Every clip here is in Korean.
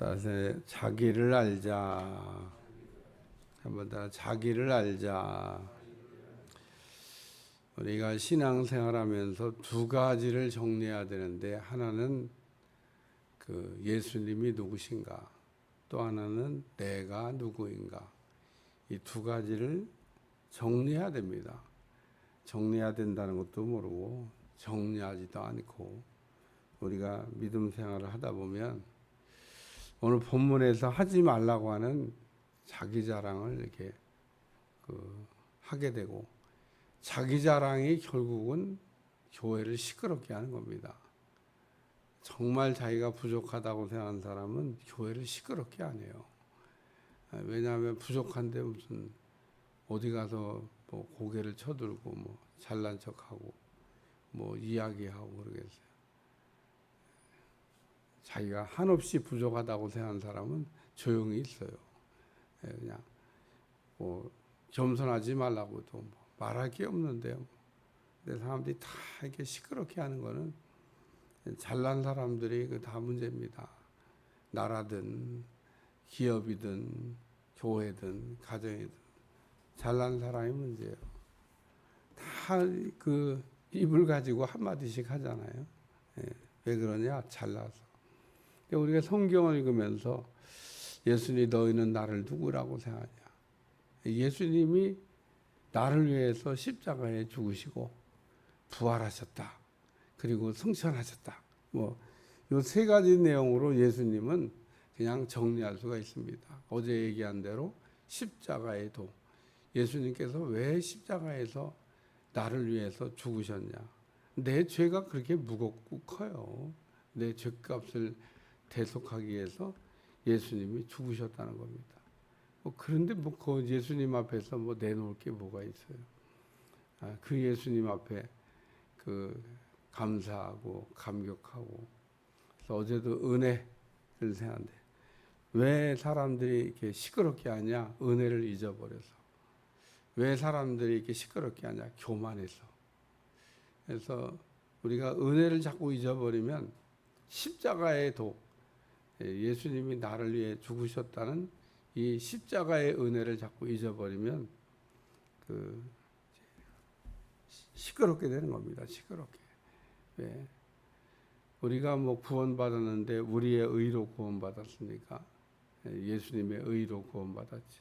다시 자기를 알자. 한번 더 자기를 알자. 우리가 신앙생활하면서 두 가지를 정리해야 되는데, 하나는 그 예수님이 누구신가, 또 하나는 내가 누구인가. 이 두 가지를 정리해야 됩니다. 정리해야 된다는 것도 모르고 정리하지도 않고, 우리가 믿음 생활을 하다 보면 오늘 본문에서 하지 말라고 하는 자기 자랑을 이렇게 하게 되고, 자기 자랑이 결국은 교회를 시끄럽게 하는 겁니다. 정말 자기가 부족하다고 생각하는 사람은 교회를 시끄럽게 안 해요. 왜냐하면 부족한데 무슨 어디 가서 뭐 고개를 쳐들고 뭐 잘난 척하고 뭐 이야기하고 그러겠어요. 자기가 한없이 부족하다고 생각하는 사람은 조용히 있어요. 그냥 뭐 겸손하지 말라고도 뭐 말할 게 없는데요. 근데 사람들이 다 이렇게 시끄럽게 하는 거는 잘난 사람들이 그 다 문제입니다. 나라든 기업이든 교회든 가정이든 잘난 사람이 문제예요. 다 그 입을 가지고 한마디씩 하잖아요. 왜 그러냐? 잘나서. 우리가 성경을 읽으면서 예수님, 너희는 나를 누구라고 생각하냐? 예수님이 나를 위해서 십자가에 죽으시고 부활하셨다. 그리고 승천하셨다. 뭐 이 세 가지 내용으로 예수님은 그냥 정리할 수가 있습니다. 어제 얘기한 대로 십자가의 도. 예수님께서 왜 십자가에서 나를 위해서 죽으셨냐? 내 죄가 그렇게 무겁고 커요. 내 죄값을 대속하기 위해서 예수님이 죽으셨다는 겁니다. 그런데 뭐 그 예수님 앞에서 뭐 내놓을 게 뭐가 있어요? 그 예수님 앞에 그 감사하고 감격하고. 그래서 어제도 은혜를 생각하는데, 왜 사람들이 이렇게 시끄럽게 하냐? 은혜를 잊어버려서. 왜 사람들이 이렇게 시끄럽게 하냐? 교만해서. 그래서 우리가 은혜를 자꾸 잊어버리면 십자가의 도, 예수님이 나를 위해 죽으셨다는 이 십자가의 은혜를 자꾸 잊어버리면 시끄럽게 되는 겁니다. 시끄럽게. 왜? 우리가 뭐 구원받았는데 우리의 의로 구원받았습니까? 예수님의 의로 구원받았지.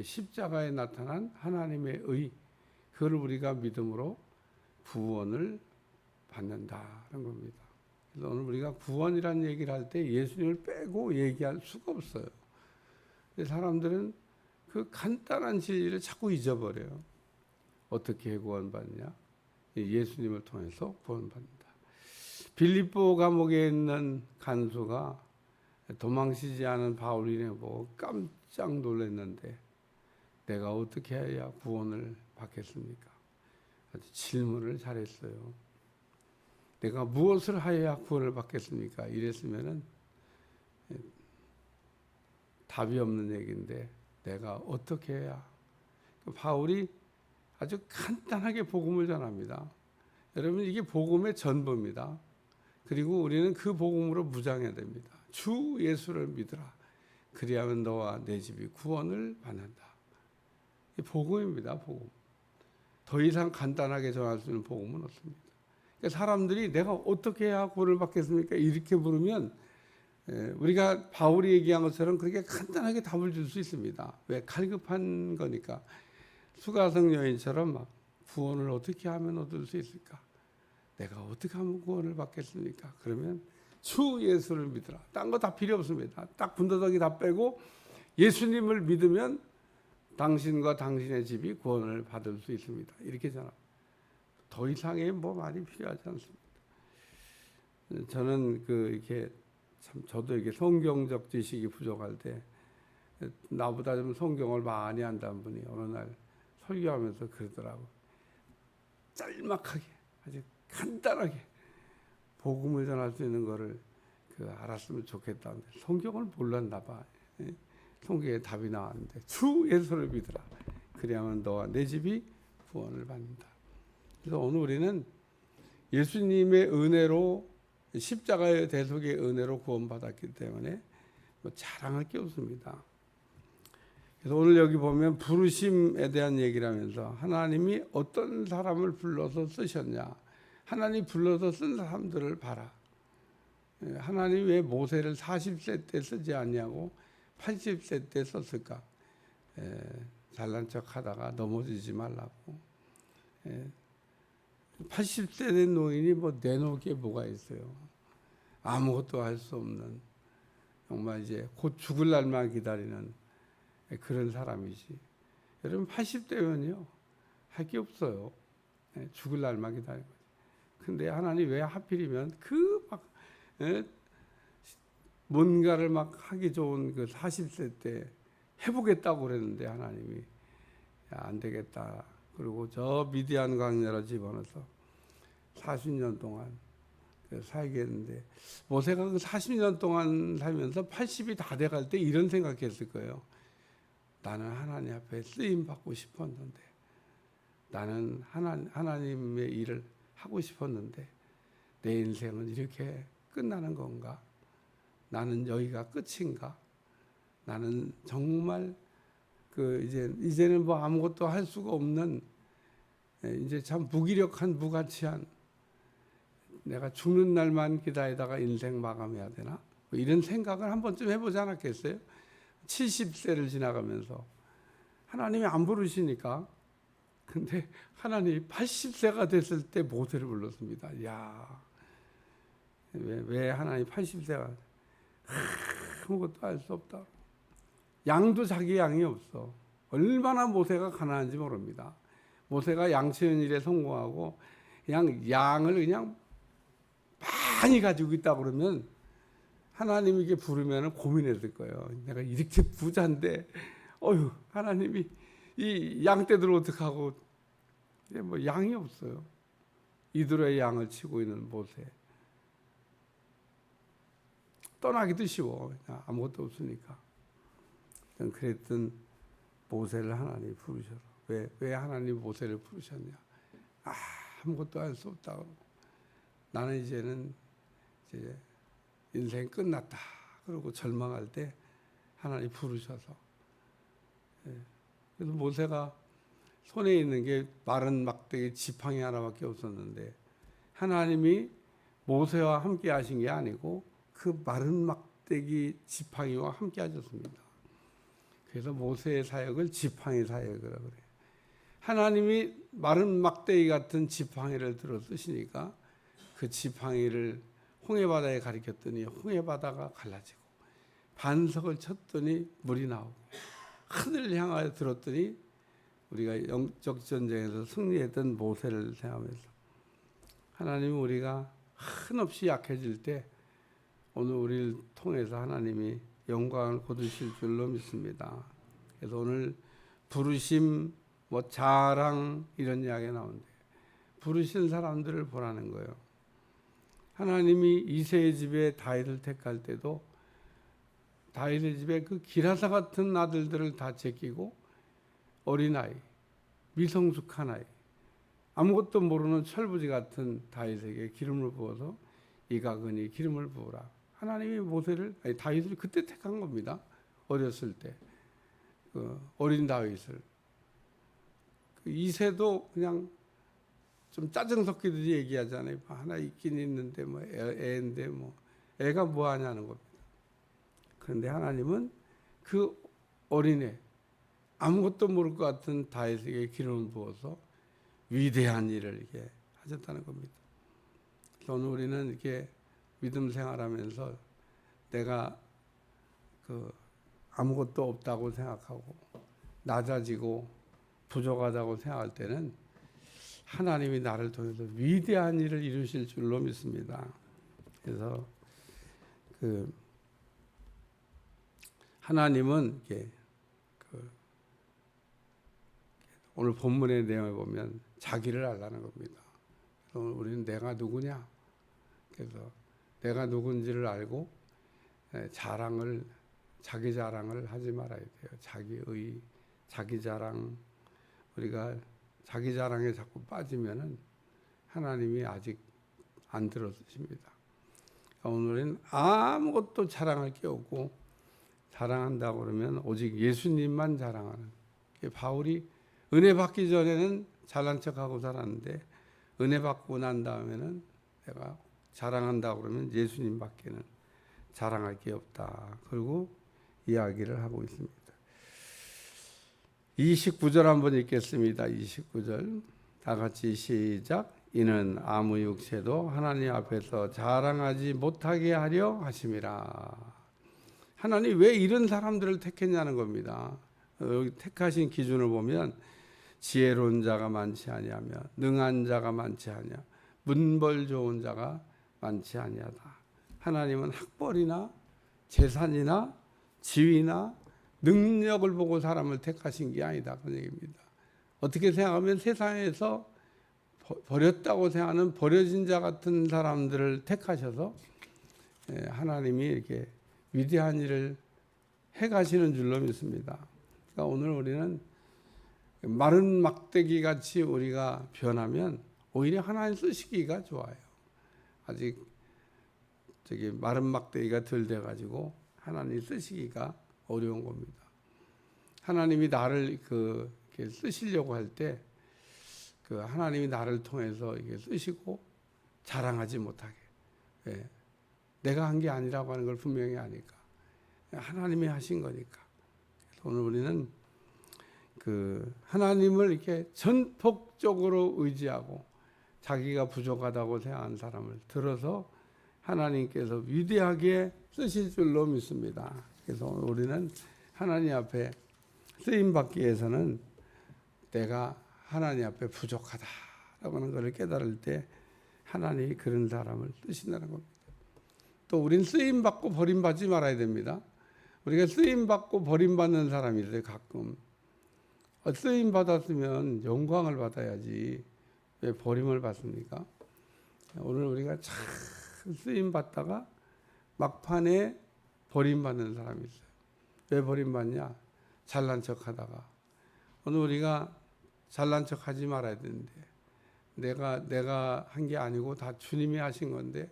십자가에 나타난 하나님의 의, 그걸 우리가 믿음으로 구원을 받는다는 겁니다. 그래서 오늘 우리가 구원이라는 얘기를 할 때 예수님을 빼고 얘기할 수가 없어요. 사람들은 그 간단한 진리를 자꾸 잊어버려요. 어떻게 구원받냐? 예수님을 통해서 구원받는다. 빌립보 감옥에 있는 간수가 도망치지 않은 바울이네 보고 깜짝 놀랐는데, 내가 어떻게 해야 구원을 받겠습니까? 아주 질문을 잘했어요. 내가 무엇을 하여야 구원을 받겠습니까? 이랬으면은 답이 없는 얘기인데, 내가 어떻게 해야? 바울이 아주 간단하게 복음을 전합니다. 여러분, 이게 복음의 전부입니다. 그리고 우리는 그 복음으로 무장해야 됩니다. 주 예수를 믿으라. 그리하면 너와 내 집이 구원을 받는다. 이 복음입니다. 복음. 더 이상 간단하게 전할 수 있는 복음은 없습니다. 그러니까 사람들이 내가 어떻게 해야 구원을 받겠습니까? 이렇게 물으면 우리가 바울이 얘기한 것처럼 그렇게 간단하게 답을 줄 수 있습니다. 왜? 갈급한 거니까. 수가성 여인처럼 막 구원을 어떻게 하면 얻을 수 있을까? 내가 어떻게 하면 구원을 받겠습니까? 그러면 주 예수를 믿으라. 딴 거 다 필요 없습니다. 딱 군더더기 다 빼고 예수님을 믿으면 당신과 당신의 집이 구원을 받을 수 있습니다. 이렇게 전합니다. 더 이상의 뭐 말이 필요하지 않습니다. 저는 이렇게 참 저도 이렇게 성경적 지식이 부족할 때 나보다 좀 성경을 많이 안다는 분이 어느 날 설교하면서 그러더라고. 짤막하게 아주 간단하게 복음을 전할 수 있는 거를 알았으면 좋겠다는데 성경을 몰랐나 봐. 성경에 답이 나왔는데 주 예수를 믿으라. 그리하면 너와 내 집이 구원을 받는다. 그래서 오늘 우리는 예수님의 은혜로, 십자가의 대속의 은혜로 구원받았기 때문에 뭐 자랑할 게 없습니다. 그래서 오늘 여기 보면 부르심에 대한 얘기를 하면서 하나님이 어떤 사람을 불러서 쓰셨냐, 하나님 불러서 쓴 사람들을 봐라. 하나님 왜 모세를 40세 때 쓰지 않냐고 80세 때 썼을까? 잘난 척 하다가 넘어지지 말라고. 80세 된 노인이 뭐 내놓을 게 뭐가 있어요. 아무것도 할 수 없는, 정말 이제 곧 죽을 날만 기다리는 그런 사람이지. 여러분 80대면요 할 게 없어요. 죽을 날만 기다리는 거지. 근데 하나님 왜 하필이면 그 막 뭔가를 막 하기 좋은 그 40세 때 해보겠다고 그랬는데 하나님이 야, 안 되겠다. 그리고 저 미디안 광야로 집어넣어서 40년 동안 살겠는데, 모세가 그 40년 동안 살면서 80이 다 돼갈 때 이런 생각했을 거예요. 나는 하나님 앞에 쓰임 받고 싶었는데, 나는 하나님의 일을 하고 싶었는데 내 인생은 이렇게 끝나는 건가? 나는 여기가 끝인가? 나는 정말 이제는 뭐 아무것도 할 수가 없는, 이제 참 무기력한 무가치한, 내가 죽는 날만 기다리다가 인생 마감해야 되나? 뭐 이런 생각을 한 번쯤 해보지 않았겠어요? 70세를 지나가면서 하나님이 안 부르시니까. 근데 하나님이 80세가 됐을 때 모세를 불렀습니다. 야, 왜 하나님 80세가 아무것도 할 수 없다. 양도 자기 양이 없어. 얼마나 모세가 가난한지 모릅니다. 모세가 양치는 일에 성공하고 그냥 양을 그냥 많이 가지고 있다 그러면 하나님에게 부르면 고민했을 거예요. 내가 이렇게 부자인데, 하나님이 이 양떼들 어떡하고, 뭐 양이 없어요. 이들의 양을 치고 있는 모세. 떠나기도 쉬워. 아무것도 없으니까. 그랬던 모세를 하나님이 부르셔서. 왜 하나님 모세를 부르셨냐? 아무것도 할 수 없다. 나는 이제 인생 끝났다. 그러고 절망할 때 하나님 부르셔서. 그래서 모세가 손에 있는 게 마른 막대기 지팡이 하나밖에 없었는데, 하나님이 모세와 함께 하신 게 아니고 그 마른 막대기 지팡이와 함께 하셨습니다. 그래서 모세의 사역을 지팡이 사역이라고 그래요. 하나님이 마른 막대기 같은 지팡이를 들어 쓰시니까 그 지팡이를 홍해바다에 가리켰더니 홍해바다가 갈라지고, 반석을 쳤더니 물이 나오고, 하늘을 향하여 들었더니 우리가 영적 전쟁에서 승리했던 모세를 생각하면서 하나님은 우리가 한없이 약해질 때 오늘 우리를 통해서 하나님이 영광을 거두실 줄로 믿습니다. 그래서 오늘 부르심, 뭐 자랑 이런 이야기가 나오는데, 부르신 사람들을 보라는 거예요. 하나님이 이새의 집에 다윗을 택할 때도 다윗의 집에 그 기라사 같은 아들들을 다 제끼고 어린아이, 미성숙한 아이, 아무것도 모르는 철부지 같은 다윗에게 기름을 부어서 이가그니 기름을 부으라. 하나님이 다윗을 그때 택한 겁니다. 어렸을 때 어린 다윗을. 이새도 그냥 좀 짜증 섞이듯이 얘기하잖아요. 하나 있긴 있는데 뭐 애인데 뭐 애가 뭐 하냐는 겁니다. 그런데 하나님은 그 어린애, 아무것도 모를 것 같은 다윗에게 기름을 부어서 위대한 일을 이렇게 하셨다는 겁니다. 그래서 오늘 우리는 이렇게 믿음 생활하면서 내가 아무것도 없다고 생각하고 낮아지고 부족하다고 생각할 때는 하나님이 나를 통해서 위대한 일을 이루실 줄로 믿습니다. 그래서 하나님은 이렇게 오늘 본문의 내용을 보면 자기를 알라는 겁니다. 그래서 우리는 내가 누구냐? 그래서 내가 누군지를 알고 자기 자랑을 하지 말아야 돼요. 자기의, 자기 자랑. 우리가 자기 자랑에 자꾸 빠지면은 하나님이 아직 안 들어주십니다. 오늘은 아무것도 자랑할 게 없고 자랑한다고 그러면 오직 예수님만 자랑하는. 바울이 은혜 받기 전에는 잘난 척하고 살았는데 은혜 받고 난 다음에는 내가 자랑한다고 그러면 예수님밖에는 자랑할 게 없다. 그리고 이야기를 하고 있습니다. 29절 한번 읽겠습니다. 29절 다 같이 시작. 이는 아무 육체도 하나님 앞에서 자랑하지 못하게 하려 하심이라. 하나님 왜 이런 사람들을 택했냐는 겁니다. 여기 택하신 기준을 보면 지혜로운 자가 많지 아니하며 능한 자가 많지 아니하 문벌 좋은 자가 많지 아니하다. 하나님은 학벌이나 재산이나 지위나 능력을 보고 사람을 택하신 게 아니다. 그런 얘기입니다. 어떻게 생각하면 세상에서 버렸다고 생각하는 버려진 자 같은 사람들을 택하셔서 하나님이 이렇게 위대한 일을 해가시는 줄로 믿습니다. 그러니까 오늘 우리는 마른 막대기 같이 우리가 변하면 오히려 하나님 쓰시기가 좋아요. 아직 마른 막대기가 덜 돼가지고 하나님 쓰시기가 어려운 겁니다. 하나님이 나를 이렇게 쓰시려고 할 때 하나님이 나를 통해서 이게 쓰시고 자랑하지 못하게. 왜? 내가 한 게 아니라고 하는 걸 분명히 아니까. 하나님이 하신 거니까. 오늘 우리는 하나님을 이렇게 전폭적으로 의지하고 자기가 부족하다고 생각하는 사람을 들어서 하나님께서 위대하게 쓰실 줄로 믿습니다. 그래서 우리는 하나님 앞에 쓰임 받기 위해서는 내가 하나님 앞에 부족하다라고 하는 것을 깨달을 때 하나님이 그런 사람을 쓰신다는 겁니다. 또 우린 쓰임 받고 버림받지 말아야 됩니다. 우리가 쓰임 받고 버림받는 사람이 있어요. 가끔 쓰임 받았으면 영광을 받아야지 왜 버림을 받습니까? 오늘 우리가 참 쓰임 받다가 막판에 버림받는 사람이 있어요. 왜 버림받냐? 잘난 척하다가. 오늘 우리가 잘난 척하지 말아야 되는데 내가 한 게 아니고 다 주님이 하신 건데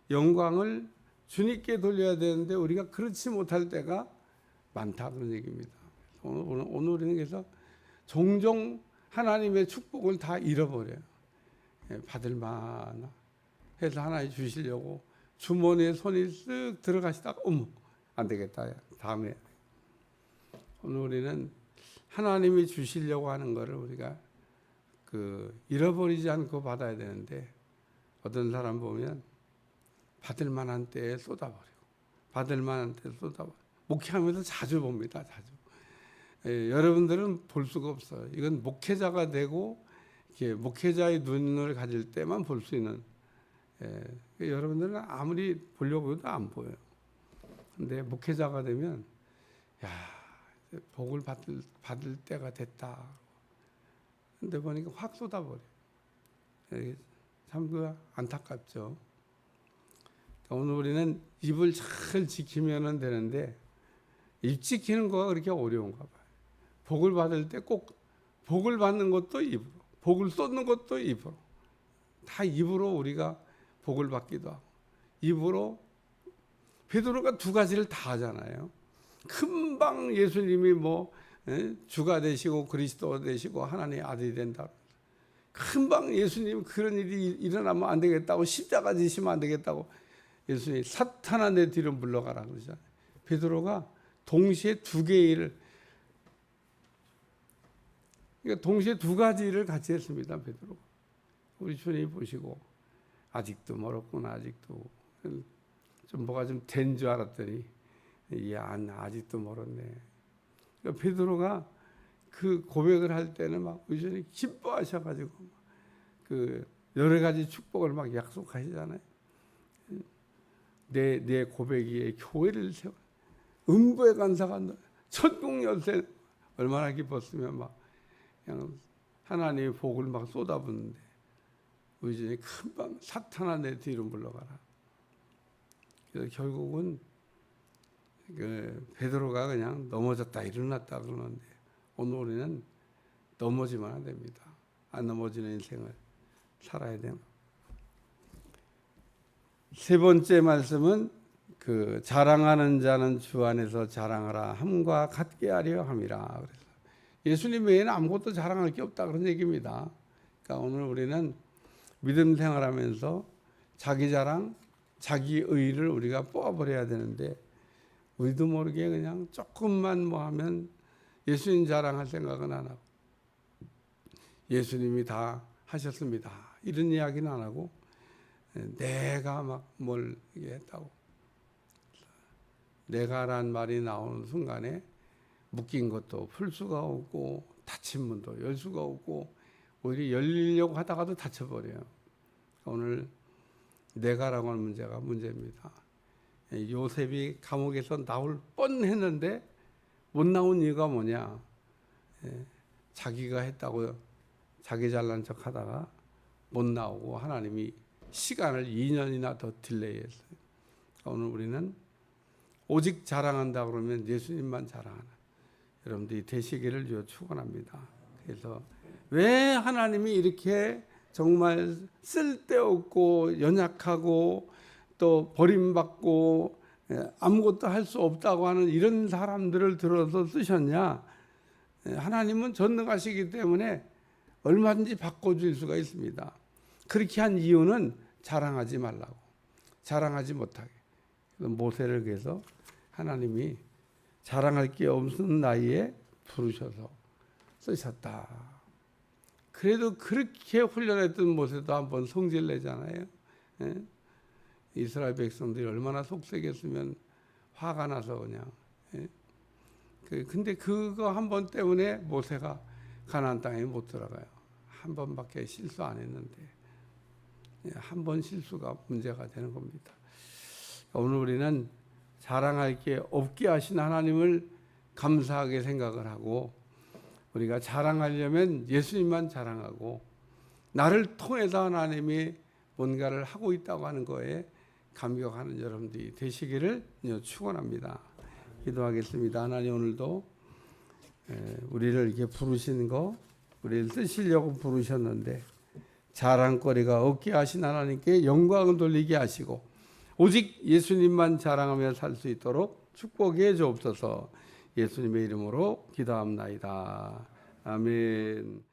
영광을 주님께 돌려야 되는데 우리가 그렇지 못할 때가 많다 그런 얘기입니다. 오늘 우리는 그래서 종종 하나님의 축복을 다 잃어버려요. 받을 만하 해서 하나님 주시려고 주머니에 손이 쓱 들어가시다가 어머 안 되겠다 다음에. 오늘 우리는 하나님이 주시려고 하는 것을 우리가 잃어버리지 않고 받아야 되는데 어떤 사람 보면 받을 만한 때에 쏟아버리고 받을 만한 때에 쏟아버리고 목회하면서 자주 봅니다. 자주. 여러분들은 볼 수가 없어요. 이건 목회자가 되고 이렇게 목회자의 눈을 가질 때만 볼 수 있는. 여러분들은 아무리 보려고 해도 안 보여요. 근데 목회자가 되면 복을 받을 때가 됐다. 근데 보니까 확 쏟아버려. 참 안타깝죠. 오늘 우리는 입을 잘 지키면 되는데 입 지키는 거가 그렇게 어려운가 봐요. 복을 받을 때 꼭 복을 받는 것도 입으로, 복을 쏟는 것도 입으로. 다 입으로 우리가 복을 받기도 하고 입으로 베드로가 두 가지를 다 하잖아요. 금방 예수님이 주가 되시고 그리스도가 되시고 하나님의 아들이 된다. 금방 예수님 그런 일이 일어나면 안 되겠다고 십자가 지시면 안 되겠다고 예수님이 사탄아 내 뒤로 물러가라 그러잖아요. 베드로가 동시에 두 개의 일을 그러니까 동시에 두 가지 일을 같이 했습니다. 베드로가. 우리 주님이 보시고 아직도 멀었구나. 아직도 좀 뭐가 좀 된 줄 알았더니 아직도 멀었네. 그러니까 베드로가 그 고백을 할 때는 막 의전이 기뻐하셔가지고 여러 가지 축복을 막 약속하시잖아요. 내 고백이 교회를 세워 음부의 간사가 천국 열쇠 얼마나 기뻤으면 막 그냥 하나님의 복을 막 쏟아붓는데 의전이 금방 사탄아 내 뒤로 물러가라. 그래서 결국은 베드로가 그냥 넘어졌다 일어났다 그러는데 오늘 우리는 넘어지면 안 됩니다. 안 넘어지는 인생을 살아야 됩니다. 세 번째 말씀은 그 자랑하는 자는 주 안에서 자랑하라 함과 같게 하려 함이라. 그래서 예수님 외에는 아무것도 자랑할 게 없다 그런 얘기입니다. 그러니까 오늘 우리는 믿음 생활하면서 자기 자랑, 자기 의를 우리가 뽑아버려야 되는데 우리도 모르게 그냥 조금만 뭐 하면 예수님 자랑할 생각은 안 하고 예수님이 다 하셨습니다. 이런 이야기는 안 하고 내가 막 뭘 했다고. 내가란 말이 나오는 순간에 묶인 것도 풀 수가 없고 닫힌 문도 열 수가 없고 오히려 열리려고 하다가도 닫혀버려요. 오늘 내가라고 하는 문제가 문제입니다. 요셉이 감옥에서 나올 뻔했는데 못 나온 이유가 뭐냐? 자기가 했다고 자기 잘난 척 하다가 못 나오고 하나님이 시간을 2년이나 더 딜레이했어요. 오늘 우리는 오직 자랑한다 그러면 예수님만 자랑하는 여러분들이 되시기를 축원합니다. 그래서 왜 하나님이 이렇게 정말 쓸데없고 연약하고 또 버림받고 아무것도 할 수 없다고 하는 이런 사람들을 들어서 쓰셨냐? 하나님은 전능하시기 때문에 얼마든지 바꿔줄 수가 있습니다. 그렇게 한 이유는 자랑하지 말라고, 자랑하지 못하게. 모세를 위해서 하나님이 자랑할 게 없는 나이에 부르셔서 쓰셨다. 그래도 그렇게 훈련했던 모세도 한번 성질 내잖아요. 이스라엘 백성들이 얼마나 속색했으면 화가 나서 그냥. 근데 그거 한 번 때문에 모세가 가나안 땅에 못 들어가요. 한 번밖에 실수 안 했는데 한 번 실수가 문제가 되는 겁니다. 오늘 우리는 자랑할 게 없게 하신 하나님을 감사하게 생각을 하고 우리가 자랑하려면 예수님만 자랑하고 나를 통해서 하나님이 뭔가를 하고 있다고 하는 거에 감격하는 여러분들이 되시기를 축원합니다. 기도하겠습니다. 하나님 오늘도 우리를 이렇게 부르신 거 우리를 쓰시려고 부르셨는데 자랑거리가 없게 하신 하나님께 영광을 돌리게 하시고 오직 예수님만 자랑하며 살 수 있도록 축복해 주옵소서. 예수님의 이름으로 기도합나이다. 아멘.